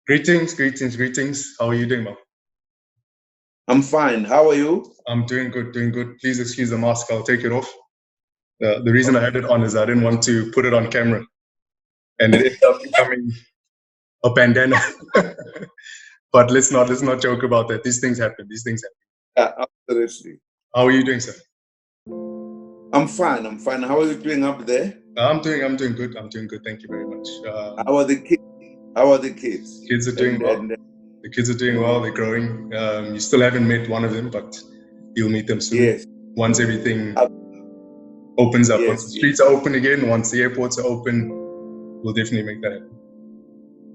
Greetings. How are you doing, Mom? I'm fine. How are you? I'm doing good. Please excuse the mask. I'll take it off. The reason I had it on is I didn't want to put it on camera, and it ended up becoming a bandana. But let's not joke about that. These things happen. Yeah, absolutely. How are you doing, sir? I'm fine. How are you doing up there? I'm doing good. Thank you very much. How are the kids? How are the kids? Kids are doing well. The kids are doing well. They're growing. You still haven't met one of them, but you'll meet them soon. Yes. Once everything opens up, Yes, once the streets are open again, once the airports are open, we'll definitely make that happen.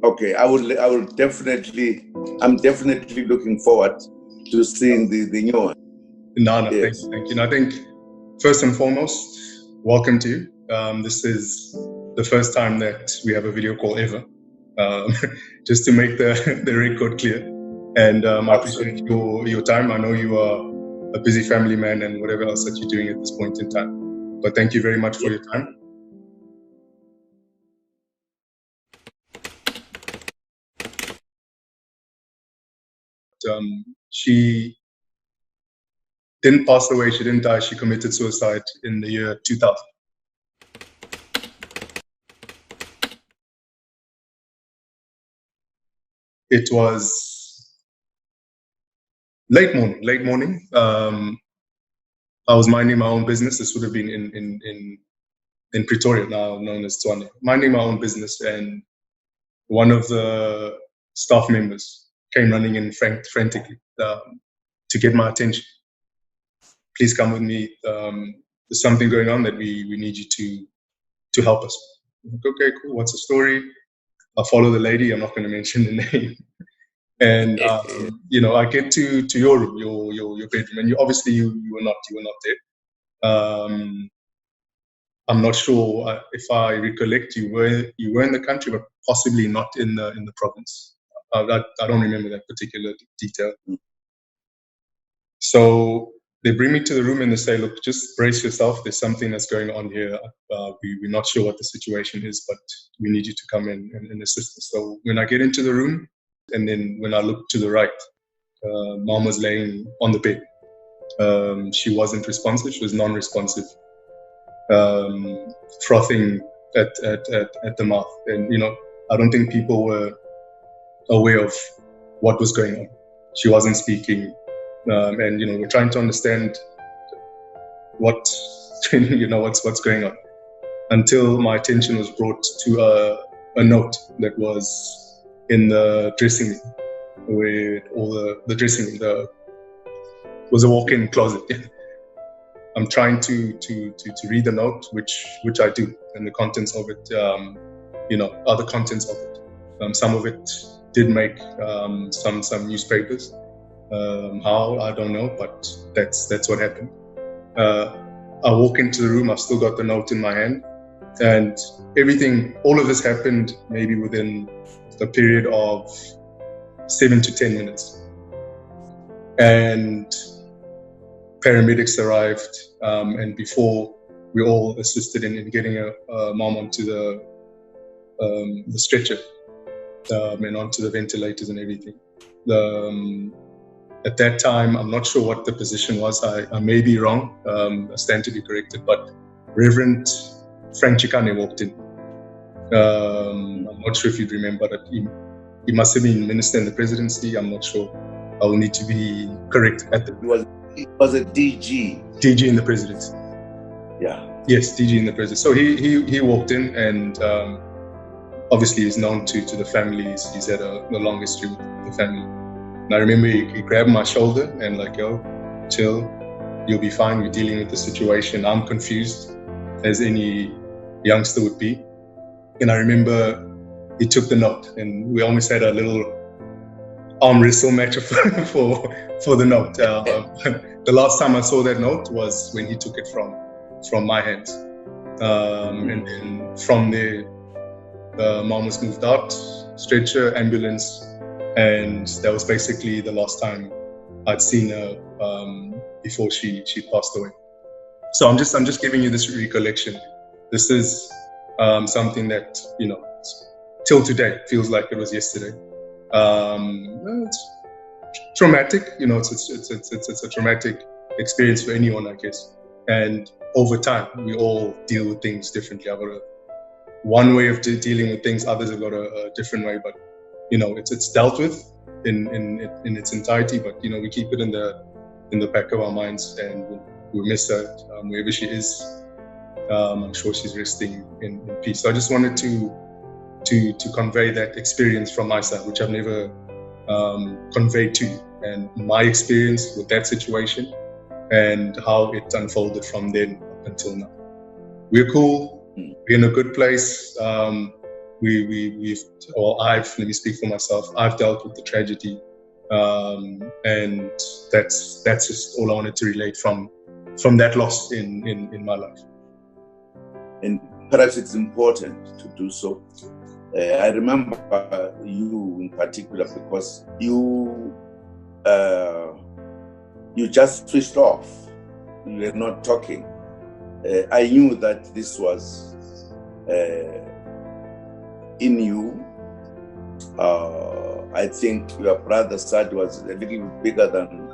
Okay, I will definitely. I'm definitely looking forward to seeing the new one. No, Yes. thank you. And I think first and foremost, welcome to you. This is the first time that we have a video call ever, just to make the record clear. And I appreciate your time. I know you are a busy family man and whatever else that you're doing at this point in time. But thank you very much for your time. She didn't pass away. She didn't die. She committed suicide in the year 2000. It was late morning. I was minding my own business. This would have been in Pretoria, now known as Tshwane. Minding my own business, and one of the staff members came running in frantically to get my attention. Please come with me. There's something going on that we need you to help us. I'm like, okay, cool. What's the story? I'll follow the lady. I'm not going to mention the name. And I get to your room, your bedroom, and you were not there. I'm not sure if I recollect you were in the country, but possibly not in the province. I don't remember that particular detail. So they bring me to the room and they say, look, just brace yourself. There's something that's going on here. We're not sure what the situation is, but we need you to come in and assist us. So when I get into the room, and then when I look to the right, Mom was laying on the bed. She wasn't responsive. She was non-responsive, frothing at the mouth. And, I don't think people were aware of what was going on. She wasn't speaking. And we're trying to understand what's going on, until my attention was brought to a note that was in the dressing room, where all the dressing room was a walk-in closet. I'm trying to read the note, which I do, and the contents of it, are the contents of it. Some of it did make some newspapers. How, I don't know, but that's what happened. I walk into the room. I've still got the note in my hand, and all of this happened maybe within a period of 7 to 10 minutes. And paramedics arrived, and before we all assisted in getting a mom onto the stretcher and onto the ventilators and everything. At that time, I'm not sure what the position was. I may be wrong. I stand to be corrected. But Reverend Frank Chikane walked in. I'm not sure if you'd remember that he must have been minister in the presidency. I'm not sure. I will need to be correct at the. He was a DG. DG in the presidency. Yeah. Yes, DG in the presidency. So he walked in, and obviously he's known to the family. He's had a long history with the family. And I remember he grabbed my shoulder and like, yo, chill, you'll be fine. We're dealing with the situation. I'm confused, as any youngster would be. And I remember he took the note, and we almost had a little arm wrestle match for the note. The last time I saw that note was when he took it from my hands. And then from there, Mom was moved out, stretcher, ambulance, and that was basically the last time I'd seen her before she passed away. So I'm just giving you this recollection. This is something that till today feels like it was yesterday. It's traumatic, it's a traumatic experience for anyone, I guess. And over time, we all deal with things differently. I've got one way of dealing with things, others have got a different way, but it's dealt with in its entirety. But we keep it in the back of our minds, and we miss her wherever she is. I'm sure she's resting in peace. So I just wanted to convey that experience from my side, which I've never conveyed to you, and my experience with that situation and how it unfolded from then up until now. We're cool. We're in a good place. Let me speak for myself. I've dealt with the tragedy, and that's just all I wanted to relate from that loss in my life. And perhaps it's important to do so. I remember you in particular because you just switched off. You were not talking. I knew that this was in you. I think your brother Sad was a little bit bigger than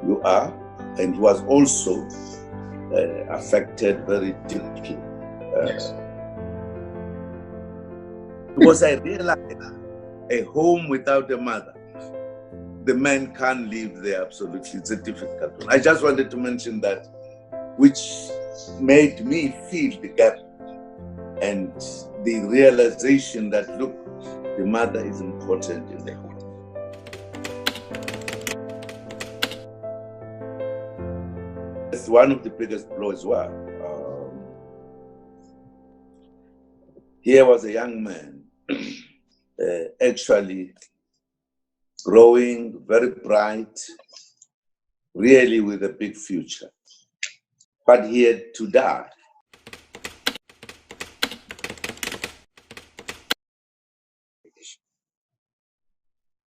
you are, and he was also affected very deeply. Yes. Because I realized a home without a mother, the man can't live there absolutely. It's a difficult one. I just wanted to mention that, which made me feel the gap and the realization that, look, the mother is important in the home. It's one of the biggest blows as well. Here was a young man, actually growing, very bright, really with a big future. But he had to die.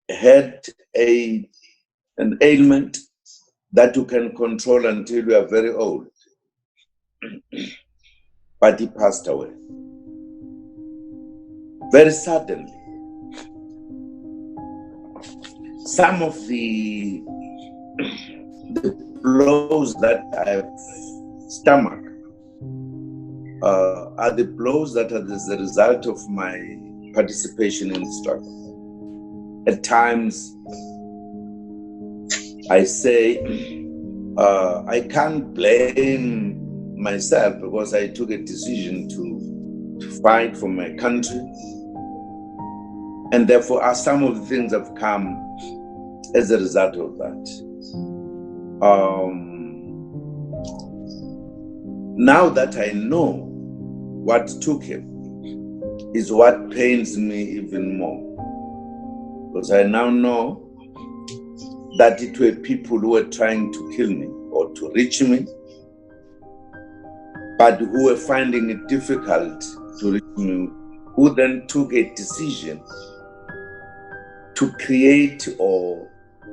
Had an ailment that you can control until you are very old. But he passed away. Very suddenly. Some of the blows that I've stomached are the blows that are as a result of my participation in the struggle. At times, I say, I can't blame myself because I took a decision to fight for my country. And therefore, some of the things have come as a result of that. Now that I know what took him is what pains me even more. Because I now know that it were people who were trying to kill me or to reach me, but who were finding it difficult to reach me, who then took a decision to create or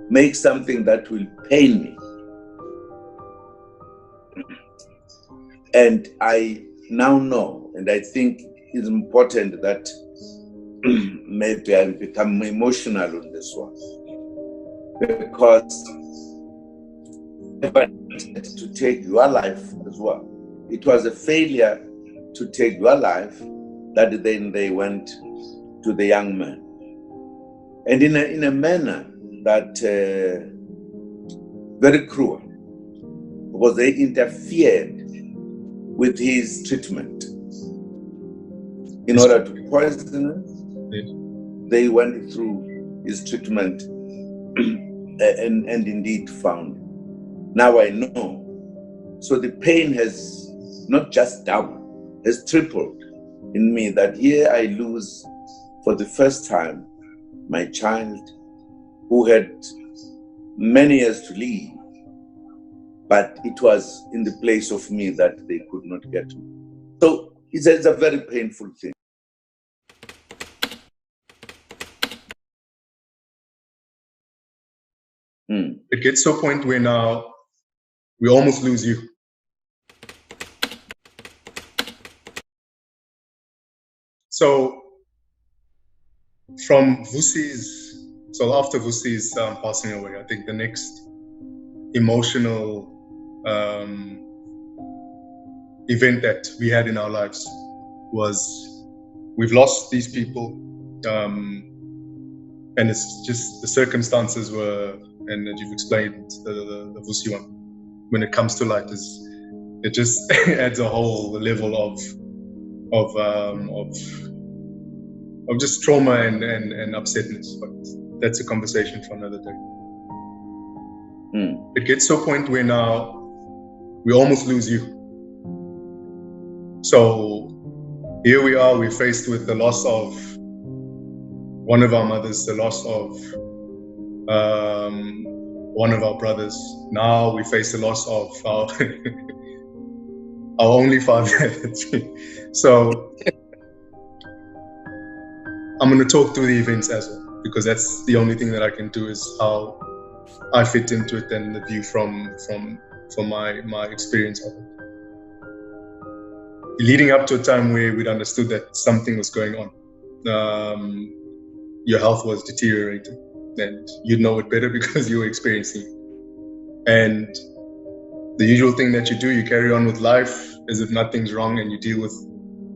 make something that will pain me. And I now know, and I think it's important that maybe I become emotional on this one, because I wanted to take your life as well. It was a failure to take your life that then they went to the young man. And in a manner that very cruel, because they interfered with his treatment. In order to poison him, they went through his treatment and indeed found him. Now I know. So the pain has not just doubled, has tripled in me, that here I lose for the first time my child who had many years to live, but it was in the place of me that they could not get me. So it's a very painful thing. It gets to a point where now we almost lose you. So from Vusi's So after Vusi's passing away, I think the next emotional event that we had in our lives was we've lost these people, and it's just the circumstances were, and that you've explained, the Vusi one, when it comes to light, it just adds a whole level of just trauma and upsetness. But that's a conversation for another day. It gets to a point where now we almost lose you. So here we are, we're faced with the loss of one of our mothers, the loss of one of our brothers. Now we face the loss of our only father. So I'm going to talk through the events as well, because that's the only thing that I can do, is how I fit into it and the view from my experience of it. Leading up to a time where we'd understood that something was going on. Your health was deteriorating, and you'd know it better because you were experiencing it. And the usual thing that you do, you carry on with life as if nothing's wrong, and you deal with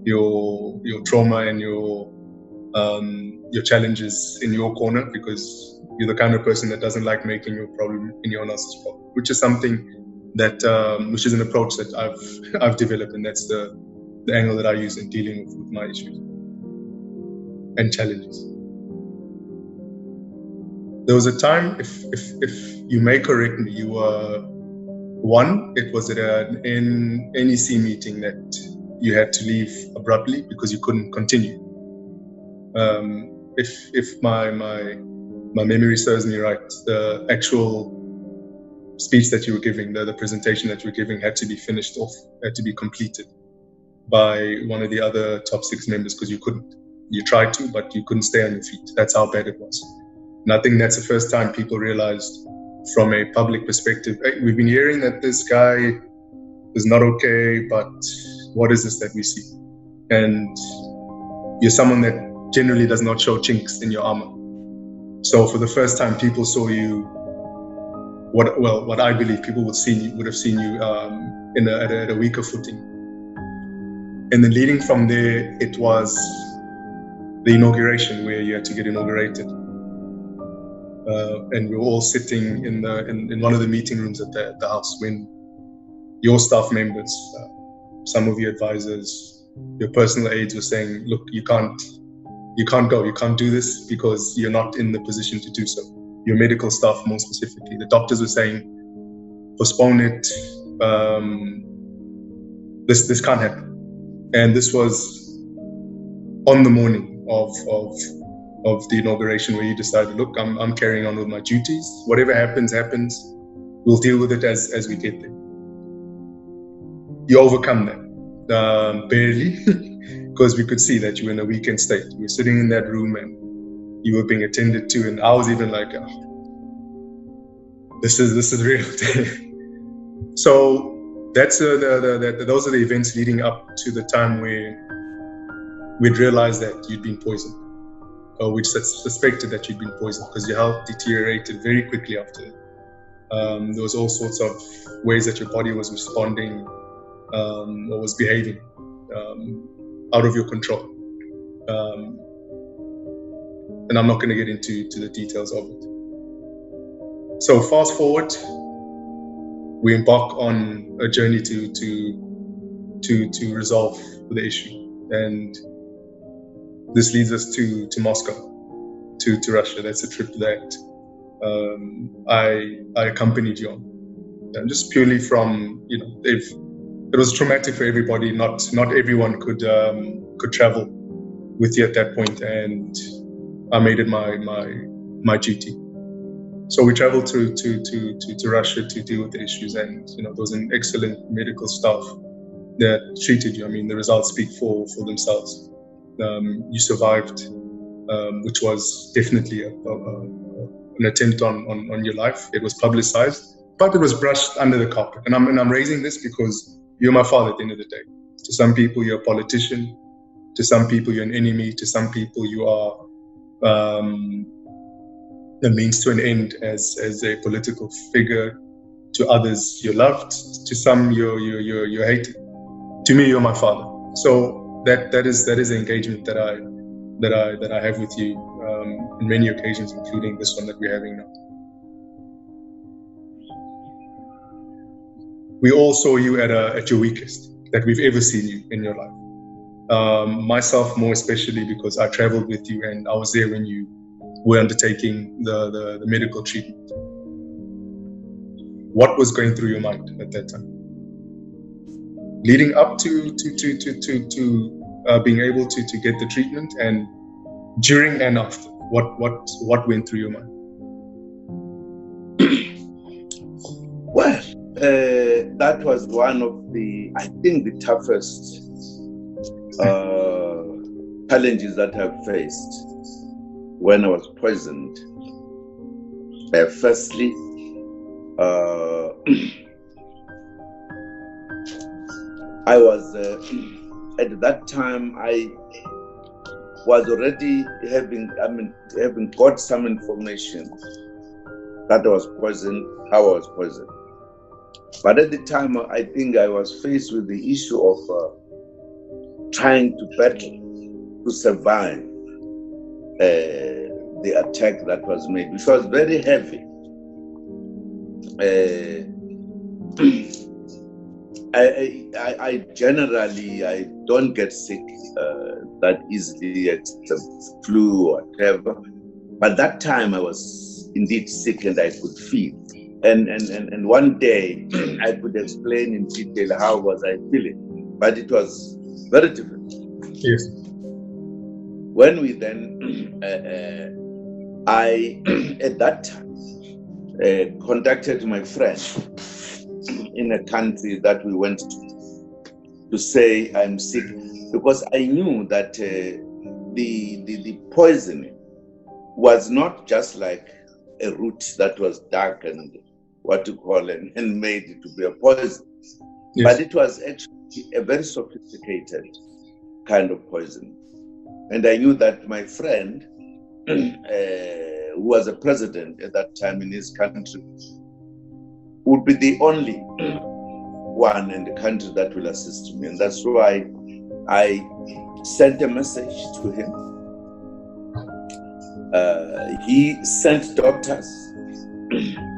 your trauma and your challenges in your corner, because you're the kind of person that doesn't like making your problem anyone else's problem, which is something that which is an approach that I've developed, and that's the angle that I use in dealing with my issues and challenges. There was a time, if you may correct me, you were one, it was at an NEC meeting that you had to leave abruptly because you couldn't continue. If my memory serves me right, the actual speech that you were giving, the presentation that you were giving, had to be finished off, had to be completed by one of the other top 6 members, because you couldn't. You tried to, but you couldn't stay on your feet. That's how bad it was. And I think that's the first time people realized, from a public perspective, hey, we've been hearing that this guy is not okay, but what is this that we see? And you're someone that generally does not show chinks in your armor. So for the first time, people saw you, what I believe people would have seen you at a weaker footing. And then leading from there, it was the inauguration, where you had to get inaugurated. And we were all sitting in one of the meeting rooms at the house, when your staff members, some of your advisors, your personal aides were saying, look, you can't go, you can't do this because you're not in the position to do so. Your medical staff, more specifically, the doctors were saying, postpone it, this can't happen. And this was on the morning of the inauguration, where you decided, look, I'm carrying on with my duties. Whatever happens, happens. We'll deal with it as we get there. You overcome that, barely, because we could see that you were in a weakened state. You were sitting in that room and you were being attended to, and I was even like, oh, this is real. So that's those are the events leading up to the time where we'd realized that you'd been poisoned, or we'd suspected that you'd been poisoned, because your health deteriorated very quickly after that. There was all sorts of ways that your body was responding or was behaving out of your control. And I'm not going to get into the details of it. So fast forward, we embark on a journey to resolve the issue, and this leads us to Moscow, to Russia. That's a trip that I accompanied you on, and just purely from, it was traumatic for everybody. Not everyone could travel with you at that point, and I made it my duty. So we traveled to Russia to deal with the issues, and there was an excellent medical staff that treated you. I mean, the results speak for themselves. You survived, which was definitely an attempt on your life. It was publicized, but it was brushed under the carpet. And I'm raising this because you're my father at the end of the day. To some people, you're a politician. To some people, you're an enemy. To some people, you are a means to an end as a political figure. To others, you're loved. To some, you're hated. To me, you're my father. So that is the engagement that I have with you in many occasions, including this one that we're having now. We all saw you at your weakest that we've ever seen you in your life. Myself, more especially, because I traveled with you and I was there when you were undertaking the medical treatment. What was going through your mind at that time, leading up to being able to get the treatment, and during and after? What went through your mind? Well, that was one of I think, the toughest challenges that I've faced when I was poisoned. Firstly, I was at that time, I was already having got some information that I was poisoned, how I was poisoned. But at the time, I think I was faced with the issue of trying to battle to survive the attack that was made, which was very heavy. I generally, I don't get sick that easily, except flu or whatever. But that time I was indeed sick and I could feel. And one day I could explain in detail how was I feeling, but it was very different. Yes. When we then, I at that time contacted my friend in a country that we went to say I'm sick, because I knew that the poisoning was not just like a root that was dark and what you call and made it to be a poison, yes, but it was actually a very sophisticated kind of poison. And I knew that my friend, who was a president at that time in his country, would be the only one in the country that will assist me. And that's why I sent a message to him. He sent doctors,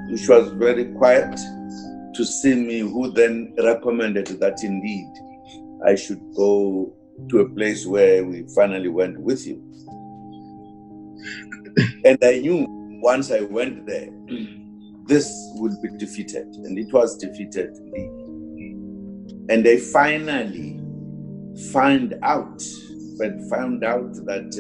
which was very quiet, to see me, who then recommended that indeed I should go to a place where we finally went with you. And I knew once I went there, this would be defeated, and it was defeated indeed. And they finally found out that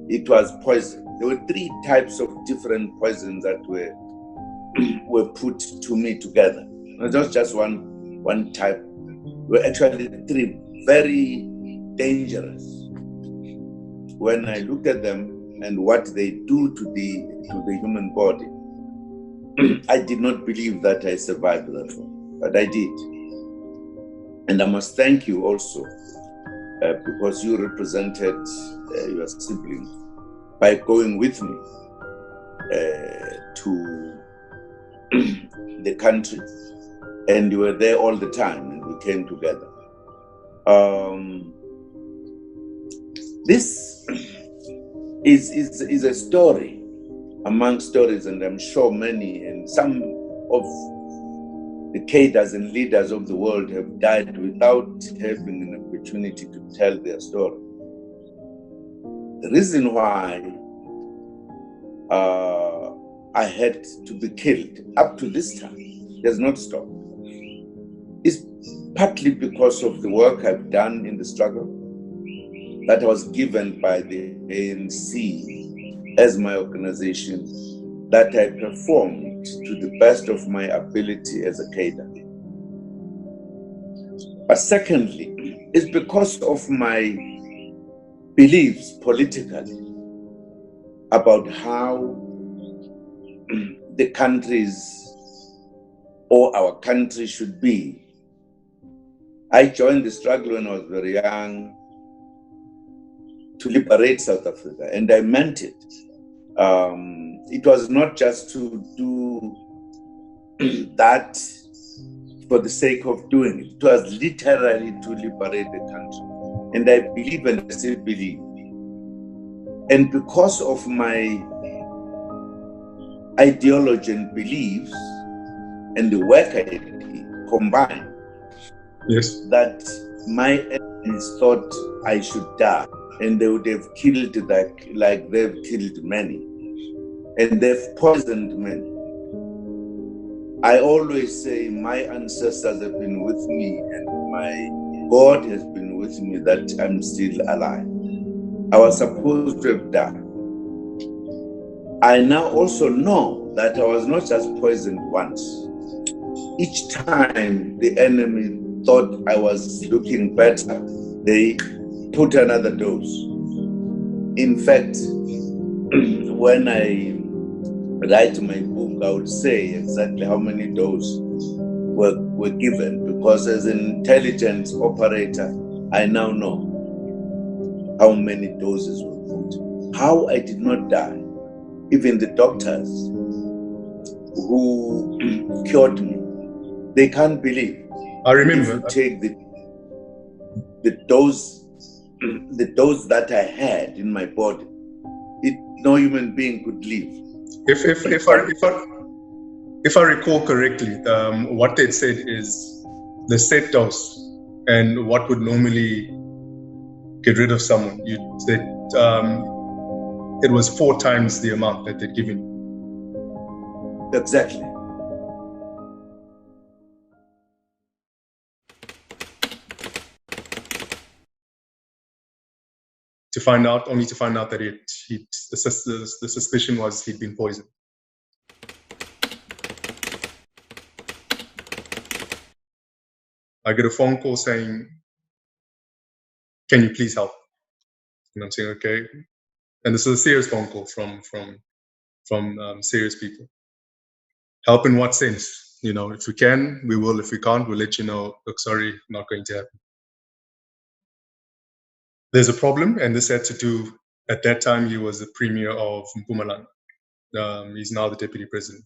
it was poison. There were 3 types of different poisons that were put to me together. Not just one type. Were actually 3 very dangerous. When I looked at them and what they do to the human body, I did not believe that I survived that one, but I did. And I must thank you also, because you represented your siblings by going with me to the country, and you were there all the time, and we came together. This is a story among stories, and I'm sure many, and some of the cadres and leaders of the world have died without having an opportunity to tell their story. The reason why I had to be killed up to this time has not stopped. It's partly because of the work I've done in the struggle that was given by the ANC as my organization, that I performed to the best of my ability as a cadre. But secondly, it's because of my beliefs politically about how the countries or our country should be. I joined the struggle when I was very young to liberate South Africa, and I meant it. it was not just to do that for the sake of doing it. It was literally to liberate the country. And I believe and I still believe. And because of my ideology and beliefs and the work I did combined, yes, that my enemies thought I should die, and they would have killed like they've killed many, and they've poisoned many. I always say my ancestors have been with me, and my God has been with me, that I'm still alive. I was supposed to have died. I now also know that I was not just poisoned once. Each time the enemy thought I was looking better, they put another dose. In fact, when I write my book, I would say exactly how many doses were given, because as an intelligence operator, I now know how many doses were put. How I did not die. Even the doctors who cured me, they can't believe. I remember. If you take the dose that I had in my body, no human being could live. If I recall correctly, what they said is the set dose and what would normally get rid of someone. You said it was 4 times the amount that they'd given you. Exactly. Only to find out that the suspicion was he'd been poisoned. I get a phone call saying, "Can you please help?" And I'm saying, "Okay." And this is a serious phone call from serious people. Help in what sense? You know, if we can, we will. If we can't, we'll let you know. Look, sorry, not going to happen. There's a problem, and this had to do. At that time, he was the premier of Mpumalanga. He's now the deputy president,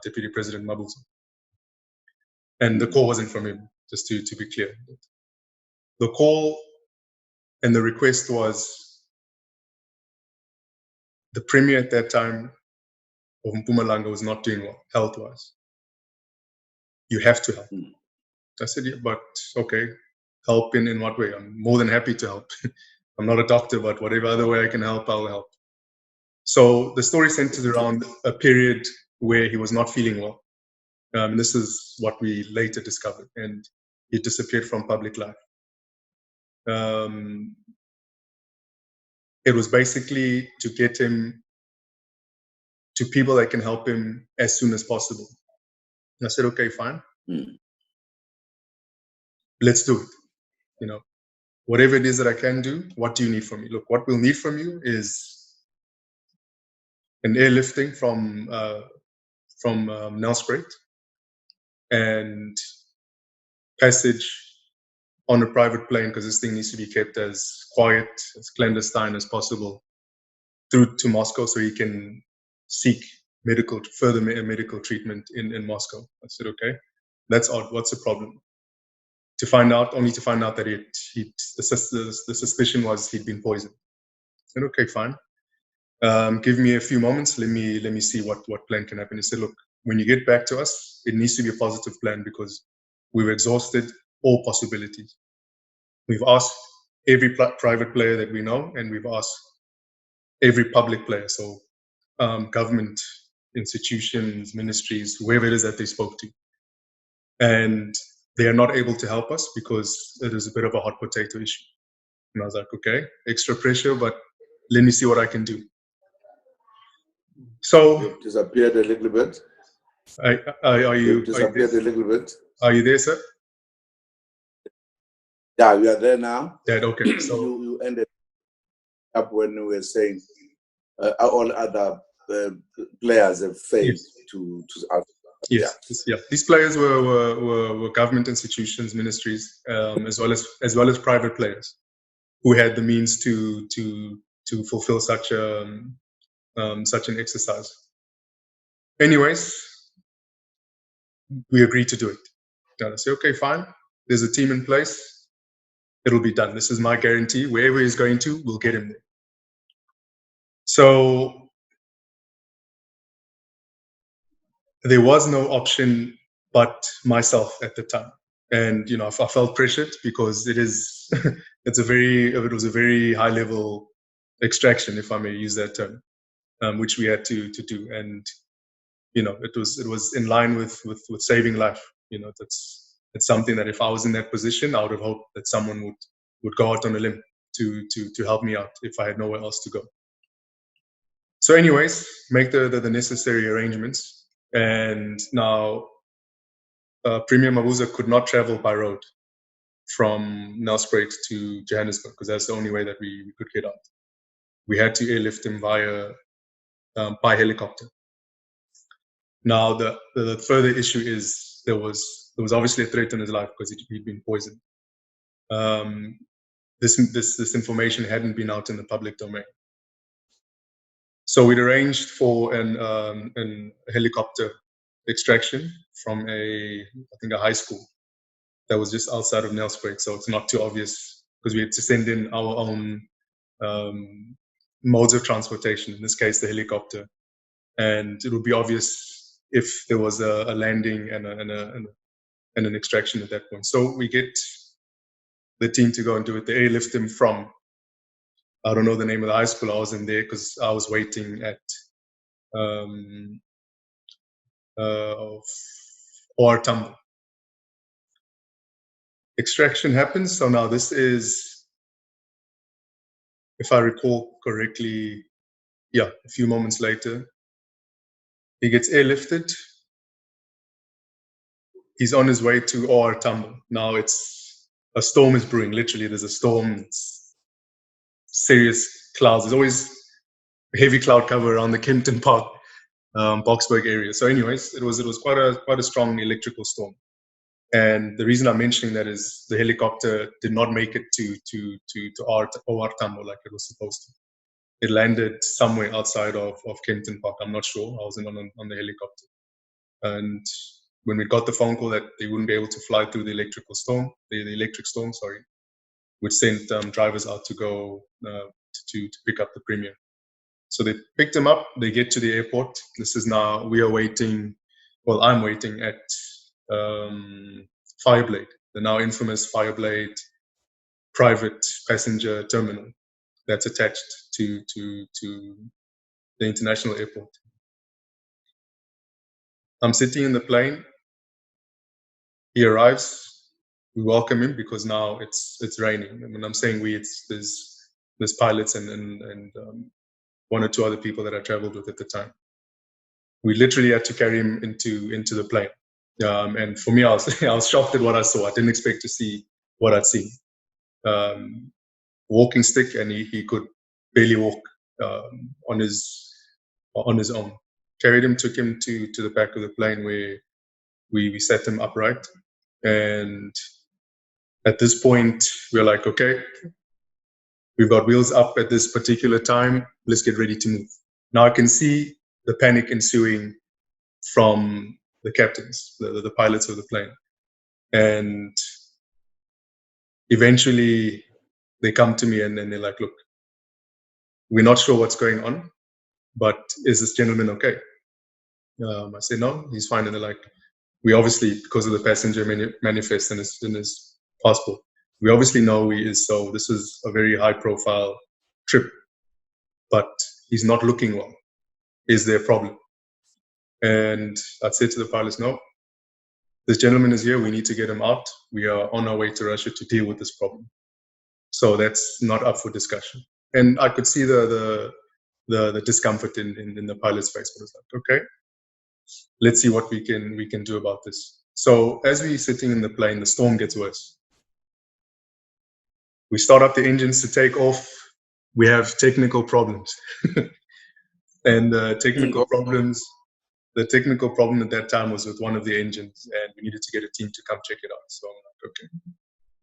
Deputy President Mabuza. And the call wasn't from him, just to be clear. The call and the request was the premier at that time of Mpumalanga was not doing well, health-wise. You have to help. I said, yeah, but okay, help in what way? I'm more than happy to help. I'm not a doctor, but whatever other way I can help, I'll help. So the story centers around a period where he was not feeling well. This is what we later discovered, and he disappeared from public life. It was basically to get him to people that can help him as soon as possible. And I said, okay, fine. Let's do it. You know, whatever it is that I can do, what do you need from me? Look, what we'll need from you is an airlifting from Nelspruit and passage on a private plane, because this thing needs to be kept as quiet, as clandestine as possible, through to Moscow so he can seek further medical treatment in Moscow. I said, okay, that's odd. What's the problem? Only to find out that the suspicion was he'd been poisoned. I said, okay, fine. Give me a few moments. Let me see what plan can happen. He said, look, when you get back to us, it needs to be a positive plan because we've exhausted all possibilities. We've asked every private player that we know, and we've asked every public player, so government institutions, ministries, whoever it is that they spoke to. And they are not able to help us because it is a bit of a hot potato issue. And I was like, okay, extra pressure, but let me see what I can do. So you've disappeared a little bit. Are you disappeared a little bit? Are you there, sir? Yeah, we are there now. Yeah, okay. So you ended up when we were saying all other players have failed to Yes. Yeah. These players were government institutions, ministries, as well as private players who had the means to fulfill such such an exercise. Anyways, we agreed to do it. And I say, okay, fine. There's a team in place. It'll be done. This is my guarantee. Wherever he's going to, we'll get him there. So there was no option but myself at the time. And, I felt pressured because it was a very high level extraction, if I may use that term, which we had to do. And, it was in line with saving life. It's something that if I was in that position, I would have hoped that someone would go out on a limb to help me out if I had nowhere else to go. So anyways, make the necessary arrangements. And now Premier Mabuza could not travel by road from Nelspruit to Johannesburg because that's the only way that we could get out. We had to airlift him by helicopter. Now the further issue is there was obviously a threat on his life because he'd been poisoned. This information hadn't been out in the public domain. So we'd arranged for a helicopter extraction from I think a high school that was just outside of Nelspruit, so it's not too obvious because we had to send in our own modes of transportation, in this case the helicopter, and it would be obvious if there was a landing and an extraction at that point. So we get the team to go and do it. They airlift him from, I don't know the name of the high school, I wasn't there because I was waiting at OR Tambo. Extraction happens. So now this is, if I recall correctly, a few moments later, he gets airlifted. He's on his way to OR Tambo. Now a storm is brewing. Literally, there's a storm. It's serious clouds. There's always heavy cloud cover around the Kempton Park, Boksburg area. So anyways, it was quite a strong electrical storm. And the reason I'm mentioning that is the helicopter did not make it to OR Tambo like it was supposed to. It landed somewhere outside of Kempton Park. I'm not sure. I wasn't on the helicopter. And when we got the phone call that they wouldn't be able to fly through the electric storm, which sent drivers out to go to pick up the Premier. So they picked him up. They get to the airport. This is now, we are waiting. Well, I'm waiting at Fireblade, the now infamous Fireblade private passenger terminal that's attached to the international airport. I'm sitting in the plane. He arrives. We welcome him because now it's raining. And when I'm saying there's pilots and one or two other people that I traveled with at the time. We literally had to carry him into the plane. And for me, I was shocked at what I saw. I didn't expect to see what I'd seen. Walking stick, and he could barely walk on his own. Carried him, took him to the back of the plane where we set him upright. And at this point, we're like, okay, we've got wheels up at this particular time. Let's get ready to move. Now I can see the panic ensuing from the captains, the pilots of the plane. And eventually they come to me and they're like, look, we're not sure what's going on, but is this gentleman okay? I said, no, he's fine. And they're like, we obviously, because of the passenger manifest in his passport, we obviously know he is, so this is a very high profile trip, but he's not looking well. Is there a problem? And I said to the pilots, no, this gentleman is here. We need to get him out. We are on our way to Russia to deal with this problem. So that's not up for discussion. And I could see the discomfort in the pilot's face. But it's like, okay, let's see what we can do about this. So as we're sitting in the plane, the storm gets worse. We start up the engines to take off. We have technical problems. And the technical problem at that time was with one of the engines, and we needed to get a team to come check it out. So I'm like, okay,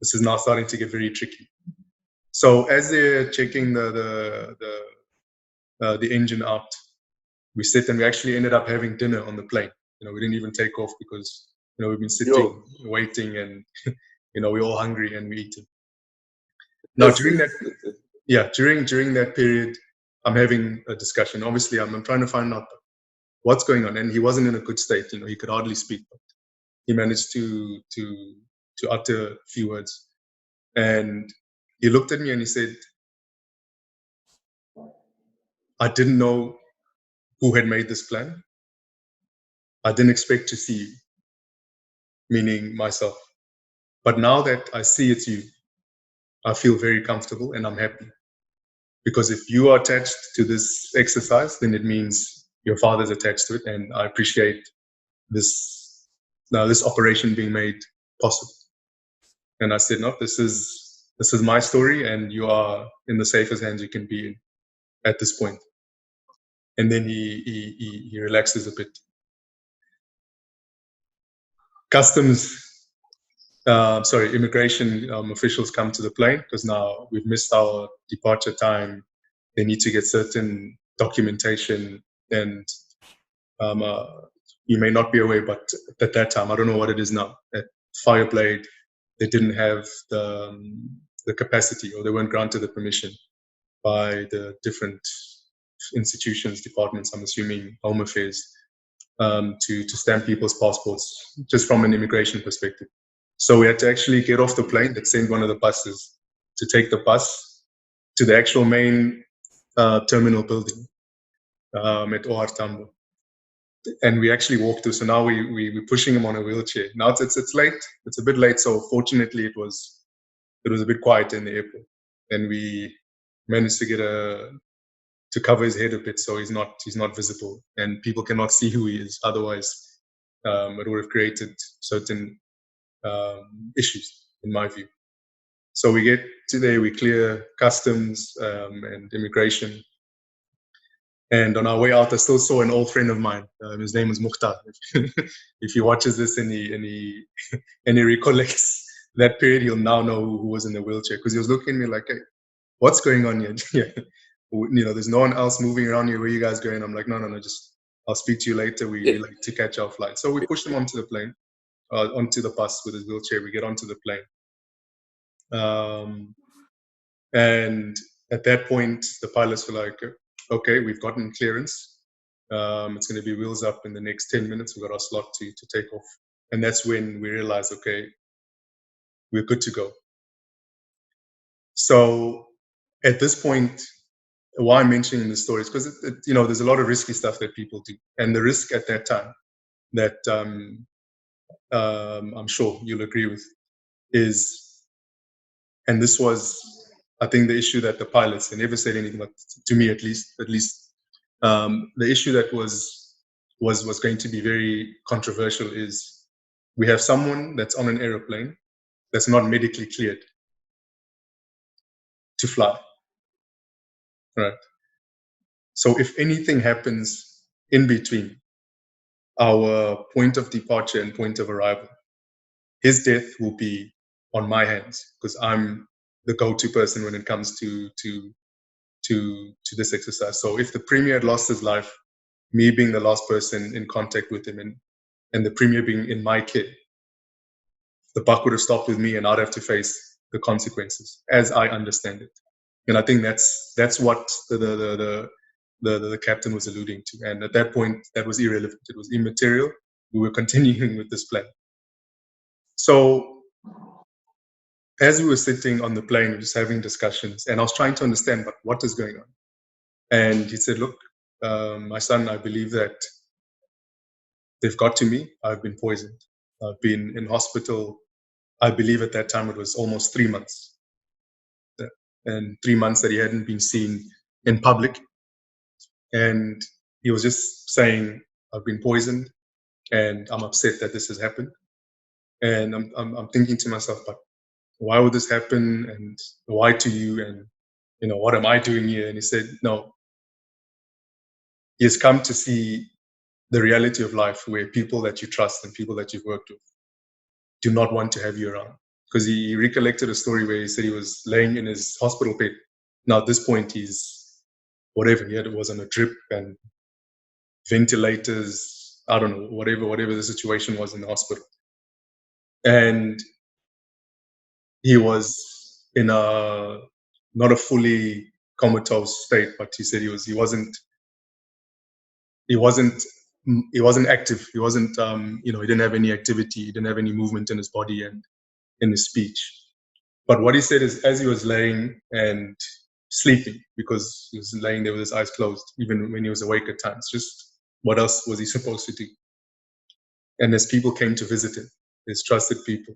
this is now starting to get very tricky. So as they're checking the the engine out. We sit and we actually ended up having dinner on the plane. We didn't even take off because we've been sitting waiting, and we're all hungry and we eating. Now during that period, I'm having a discussion. Obviously, I'm trying to find out what's going on, and he wasn't in a good state. He could hardly speak, but he managed to utter a few words. And he looked at me and he said, "I didn't know who had made this plan. I didn't expect to see you," meaning myself. "But now that I see it's you, I feel very comfortable and I'm happy. Because if you are attached to this exercise, then it means your father's attached to it, and I appreciate this operation being made possible." And I said, "No, this is my story, and you are in the safest hands you can be in at this point." And then he relaxes a bit. Immigration officials come to the plane because now we've missed our departure time. They need to get certain documentation, and you may not be aware, but at that time, I don't know what it is now, at Fireblade, they didn't have the capacity, or they weren't granted the permission by the different institutions, departments, I'm assuming Home Affairs, to stamp people's passports, just from an immigration perspective. So we had to actually get off the plane that sent one of the buses to take the bus to the actual main terminal building at OR Tambo. And we actually walked through. So now we're pushing him on a wheelchair. Now it's late. It's a bit late. So fortunately, it was a bit quiet in the airport, and we managed to get to cover his head a bit so he's not visible and people cannot see who he is. Otherwise, it would have created certain issues, in my view. So we get to there, we clear customs and immigration. And on our way out, I still saw an old friend of mine. His name is Mukhtar. If he watches this and he recollects that period, he'll now know who was in the wheelchair, because he was looking at me like, "Hey, what's going on here?" There's no one else moving around here. Where you guys going? I'm like, no, just I'll speak to you later. We like to catch our flight. So we pushed him onto the plane, onto the bus with his wheelchair. We get onto the plane. And at that point, the pilots were like, "Okay, we've gotten clearance. It's going to be wheels up in the next 10 minutes. We've got our slot to take off." And that's when we realized, okay, we're good to go. So at this point, why I'm mentioning this story is because there's a lot of risky stuff that people do, and the risk at that time that I'm sure you'll agree with is, and this was, I think, the issue that the pilots, they never said anything, but to me at least, the issue that was going to be very controversial is we have someone that's on an aeroplane that's not medically cleared to fly. Right. So if anything happens in between our point of departure and point of arrival, his death will be on my hands, because I'm the go-to person when it comes to this exercise. So if the Premier had lost his life, me being the last person in contact with him, and the Premier being in my care, the buck would have stopped with me, and I'd have to face the consequences, as I understand it. And I think that's what the captain was alluding to. And at that point, that was irrelevant. It was immaterial. We were continuing with this plan. So as we were sitting on the plane, just having discussions, and I was trying to understand, but what is going on? And he said, "Look, my son, I believe that they've got to me. I've been poisoned. I've been in hospital. I believe at that time it was almost 3 months. And 3 months that he hadn't been seen in public. And he was just saying, I've been poisoned and I'm upset that this has happened." And I'm thinking to myself, but why would this happen? And why to you? And, what am I doing here? And he said, no, he has come to see the reality of life, where people that you trust and people that you've worked with do not want to have you around. Because he recollected a story where he said he was laying in his hospital bed. Now at this point, he's whatever he had. It was on a drip and ventilators. I don't know, whatever the situation was in the hospital. And he was in a not a fully comatose state, but he said he wasn't active. He wasn't he didn't have any activity. He didn't have any movement in his body and in his speech. But what he said is, as he was laying and sleeping, because he was laying there with his eyes closed, even when he was awake at times, just what else was he supposed to do? And as people came to visit him, his trusted people,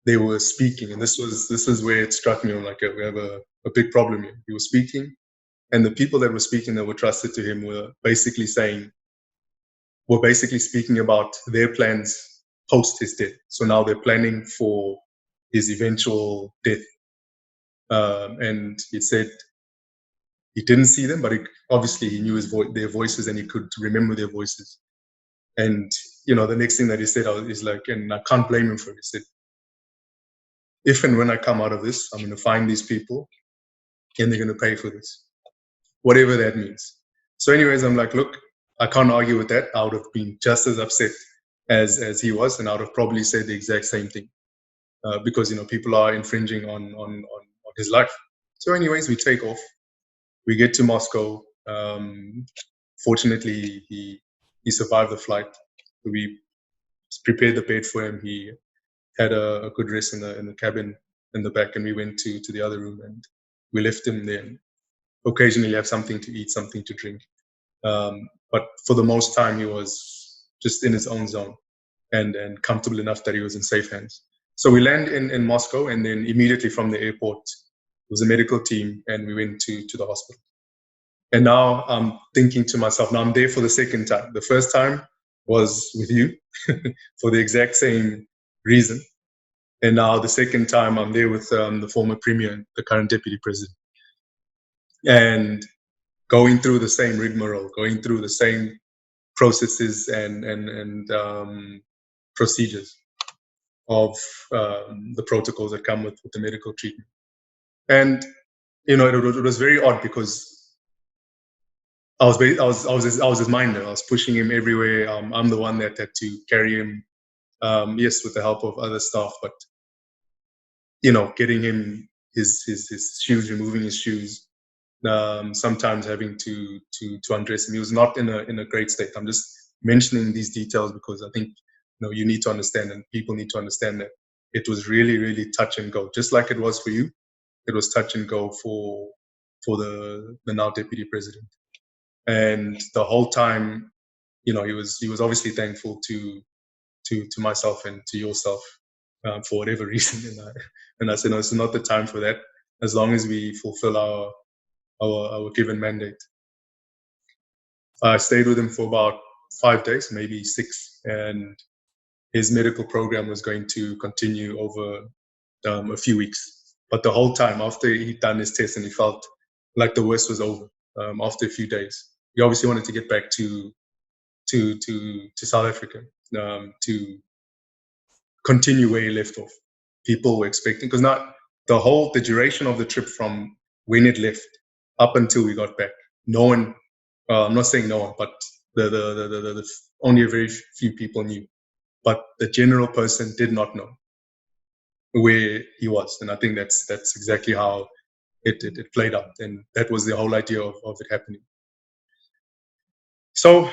they were speaking, and this is where it struck me. I'm like, we have a big problem here. He was speaking, and the people that were speaking that were trusted to him were basically speaking about their plans post his death. So now they're planning for his eventual death. And he said he didn't see them, but obviously he knew their voices, and he could remember their voices. And the next thing that he said is like, and I can't blame him for it. He said, if and when I come out of this, I'm going to find these people, and they're going to pay for this, whatever that means. So anyways, I'm like, look, I can't argue with that. I would have been just as upset as he was, and I would have probably said the exact same thing, because people are infringing on his life. So anyways, we take off. We get to Moscow. Fortunately, he survived the flight. We prepared the bed for him. He had a good rest in the cabin in the back, and we went to the other room, and we left him there. Occasionally have something to eat, something to drink. But for the most time, he was just in his own zone and comfortable enough that he was in safe hands. So we land in Moscow, and then immediately from the airport, it was a medical team, and we went to the hospital. And now I'm thinking to myself, now I'm there for the second time. The first time was with you for the exact same reason. And now the second time I'm there with the former premier, the current deputy president. And going through the same rigmarole, going through the same processes and procedures of the protocols that come with the medical treatment. And it was very odd, because I was his minder. I was pushing him everywhere. I'm the one that had to carry him, yes, with the help of other staff, but getting him his shoes, removing his shoes. Sometimes having to undress him. He was not in a great state. I'm just mentioning these details because I think you need to understand, and people need to understand, that it was really, really touch and go. Just like it was for you, it was touch and go for the now deputy president. And the whole time, he was obviously thankful to myself and to yourself, for whatever reason. And I said, no, it's not the time for that. As long as we fulfill our given mandate. I stayed with him for about 5 days, maybe 6, and his medical program was going to continue over a few weeks. But the whole time, after he'd done his test and he felt like the worst was over, after a few days, he obviously wanted to get back to South Africa, to continue where he left off. People were expecting, because not the duration of the trip from when it left up until we got back, no one, I'm not saying no one, but the only a very few people knew. But the general person did not know where he was. And I think that's exactly how it played out. And that was the whole idea of it happening. So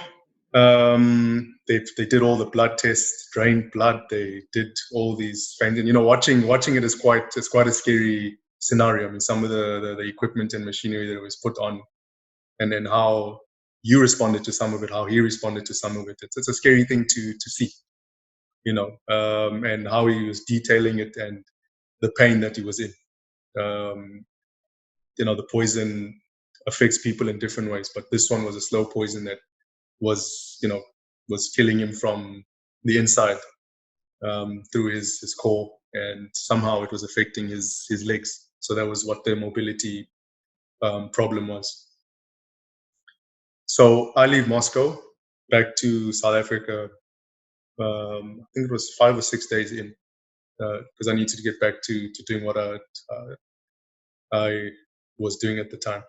they did all the blood tests, drained blood. They did all these things. And, watching it is quite a scary scenario. I mean, some of the equipment and machinery that was put on, and then how you responded to some of it, how he responded to some of it. It's a scary thing to see, and how he was detailing it and the pain that he was in. The poison affects people in different ways, but this one was a slow poison that was killing him from the inside, through his core, and somehow it was affecting his legs. So that was what the mobility problem was. So I leave Moscow back to South Africa. I think it was 5 or 6 days in, because I needed to get back to doing what I was doing at the time.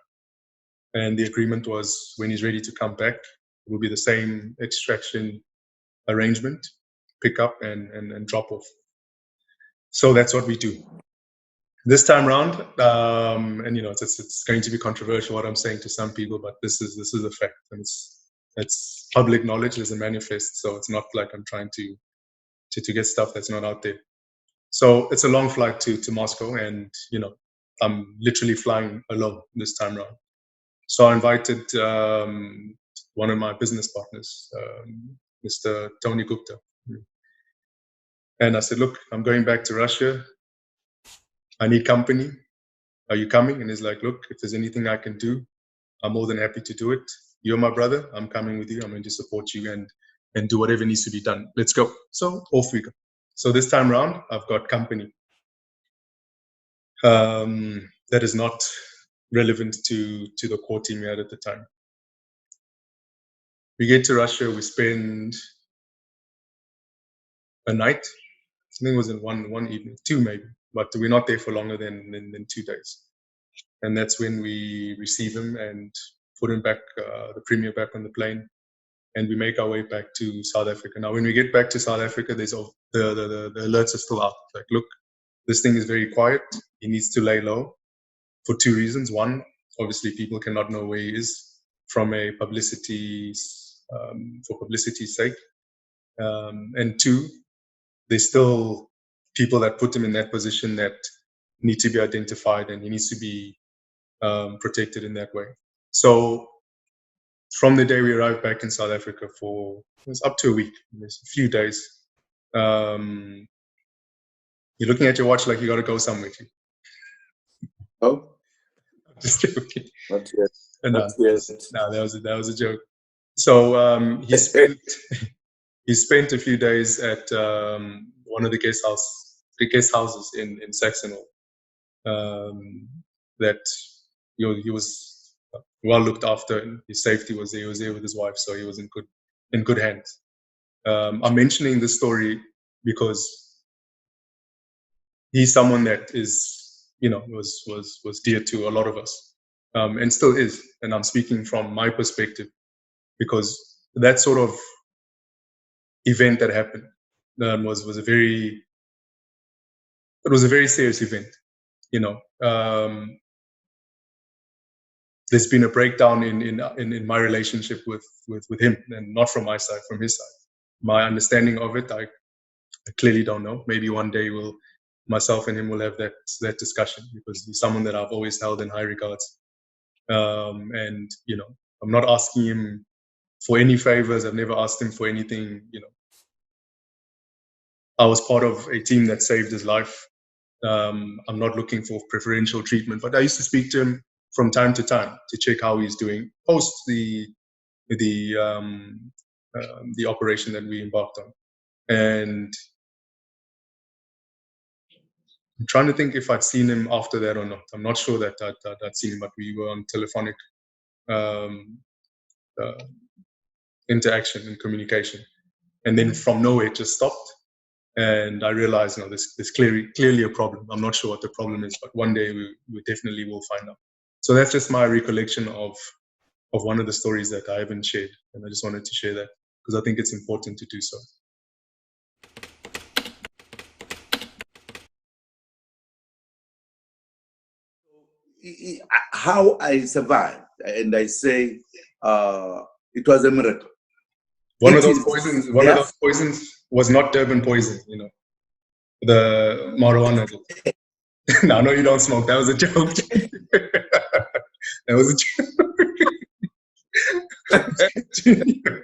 And the agreement was when he's ready to come back, it will be the same extraction arrangement, pick up and drop off. So that's what we do. This time round, and it's going to be controversial what I'm saying to some people, but this is a fact, and it's public knowledge. There's a manifest, so it's not like I'm trying to get stuff that's not out there. So it's a long flight to Moscow, and I'm literally flying alone this time round. So I invited one of my business partners, Mr. Tony Gupta, and I said, "Look, I'm going back to Russia. I need company. Are you coming?" And he's like, "Look, if there's anything I can do, I'm more than happy to do it. You're my brother. I'm coming with you. I'm going to support you and do whatever needs to be done. Let's go." So off we go. So this time round, I've got company that is not relevant to the core team we had at the time. We get to Russia. We spend a night. I think it was in one evening, 2 maybe, but we're not there for longer than 2 days. And that's when we receive him and put him back, the premier back on the plane, and we make our way back to South Africa. Now, when we get back to South Africa, there's the alerts are still out. Like, look, this thing is very quiet. He needs to lay low for 2 reasons. One, obviously, people cannot know where he is from a for publicity's sake. And 2, there's still people that put him in that position that need to be identified, and he needs to be protected in that way. So from the day we arrived back in South Africa it was up to a week, a few days, you're looking at your watch like you got to go somewhere. Oh, just joking. Not yet. No, that was a joke. So he spent a few days at one of the guest houses in Saxonville. That he was well looked after, and his safety was there. He was there with his wife, so he was in good hands. I'm mentioning this story because he's someone that is, was dear to a lot of us, and still is. And I'm speaking from my perspective because that sort of event that happened was a very serious event. There's been a breakdown in my relationship with him, and not from my side, from his side. My understanding of it, I clearly don't know. Maybe one day myself and him will have that discussion, because he's someone that I've always held in high regards. And I'm not asking him for any favors. I've never asked him for anything. I was part of a team that saved his life. I'm not looking for preferential treatment, but I used to speak to him from time to time to check how he's doing post the operation that we embarked on. And I'm trying to think if I'd seen him after that or not. I'm not sure that I'd seen him, but we were on telephonic interaction and communication. And then from nowhere, it just stopped. And I realized, there's clearly a problem. I'm not sure what the problem is, but one day we definitely will find out. So that's just my recollection of one of the stories that I haven't shared. And I just wanted to share that because I think it's important to do so. How I survived, and I say it was a miracle. One of those poisons was not Durban poison, the marijuana. No, you don't smoke. That was a joke. That was a joke.